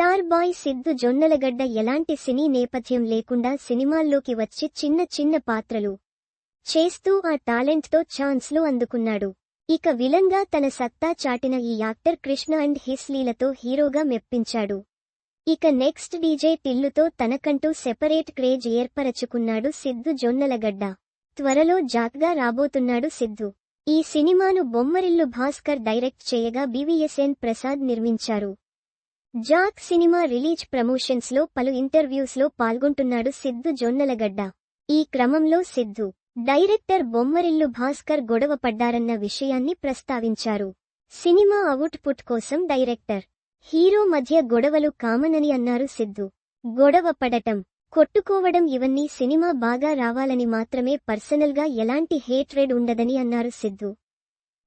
Star boy Siddhu Jonnalagadda ఎలాంటి సినీ నేపథ్యం లేకుండా సినిమాల్లోకి వచ్చి చిన్న చిన్న పాత్రలు చేస్తూ ఆ టాలెంట్తో ఛాన్స్లు అందుకున్నాడు. ఇక విలన్గా తన సత్తా చాటిన ఈ యాక్టర్ కృష్ణ అండ్ హిస్ లీలతో హీరోగా మెప్పించాడు. ఇక నెక్స్ట్ డీజే టిల్లుతో తనకంటూ సెపరేట్ క్రేజ్ ఏర్పరచుకున్నాడు సిద్ధు జొన్నలగడ్డ. త్వరలో జాక్గా రాబోతున్నాడు సిద్ధు. ఈ సినిమాను బొమ్మరిల్లు భాస్కర్ డైరెక్ట్ చేయగా బీవీఎస్ఎన్ ప్రసాద్ నిర్మించారు. జాక్ సినిమా రిలీజ్ ప్రమోషన్స్లో పలు ఇంటర్వ్యూస్లో పాల్గొంటున్నాడు సిద్ధు జొన్నలగడ్డ. ఈ క్రమంలో సిద్ధు, డైరెక్టర్ బొమ్మరిల్లు భాస్కర్ గొడవ పడ్డారన్న విషయాన్ని ప్రస్తావించారు. సినిమా అవుట్పుట్ కోసం డైరెక్టర్, హీరో మధ్య గొడవలు కామన్ అని అన్నారు సిద్ధు. గొడవ పడటం, కొట్టుకోవడం ఇవన్నీ సినిమా బాగా రావాలని మాత్రమే, పర్సనల్గా ఎలాంటి హేట్రెడ్ ఉండదని అన్నారు సిద్ధు.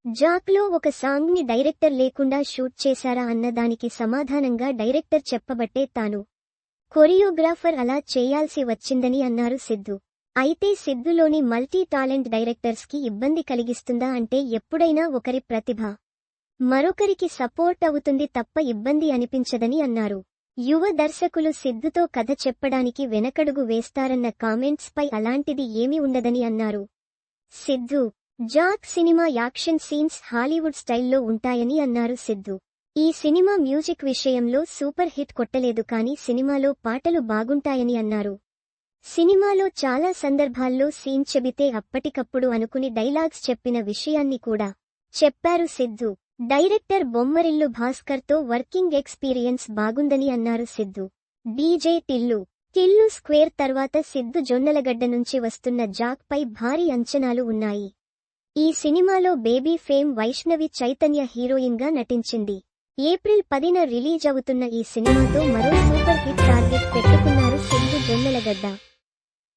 జాక్లో ఒక సాంగ్ని డైరెక్టర్ లేకుండా షూట్ చేశారా అన్నదానికి సమాధానంగా డైరెక్టర్ చెప్పబట్టే తాను కొరియోగ్రాఫర్ అలా చేయాల్సి వచ్చిందని అన్నారు సిద్ధు. అయితే సిద్ధులోని మల్టీ టాలెంట్ డైరెక్టర్స్కి ఇబ్బంది కలిగిస్తుందా అంటే ఎప్పుడైనా ఒకరి ప్రతిభ మరొకరికి సపోర్ట్ అవుతుంది తప్ప ఇబ్బంది అనిపించదని అన్నారు. యువ దర్శకులు సిద్ధుతో కథ చెప్పడానికి వెనకడుగు వేస్తారన్న కామెంట్స్ పై అలాంటిది ఏమీ ఉండదని అన్నారు. Siddhu, Jack cinema action scenes Hollywood స్టైల్లో ఉంటాయని అన్నారు సిద్ధు. ఈ సినిమా మ్యూజిక్ విషయంలో సూపర్ హిట్ కొట్టలేదు కానీ సినిమాలో పాటలు బాగుంటాయని అన్నారు. సినిమాలో చాలా సందర్భాల్లో సీన్ చెబితే అప్పటికప్పుడు అనుకుని డైలాగ్స్ చెప్పిన విషయాన్ని కూడా చెప్పారు సిద్ధు. డైరెక్టర్ బొమ్మరిల్లు భాస్కర్తో వర్కింగ్ ఎక్స్పీరియన్స్ బాగుందని అన్నారు సిద్ధు. డీజే టిల్లు స్క్వేర్ తర్వాత సిద్ధు జొన్నలగడ్డ నుంచి వస్తున్న జాక్ పై భారీ అంచనాలు ఉన్నాయి. ఈ సినిమాలో బేబీ ఫేమ్ వైష్ణవి చైతన్య హీరోయిన్గా నటించింది. ఏప్రిల్ 10న రిలీజ్ అవుతున్న ఈ సినిమాతో మరో సూపర్ హిట్ టార్గెట్ పెట్టుకున్నారు సిద్ధు జొన్నలగడ్డ.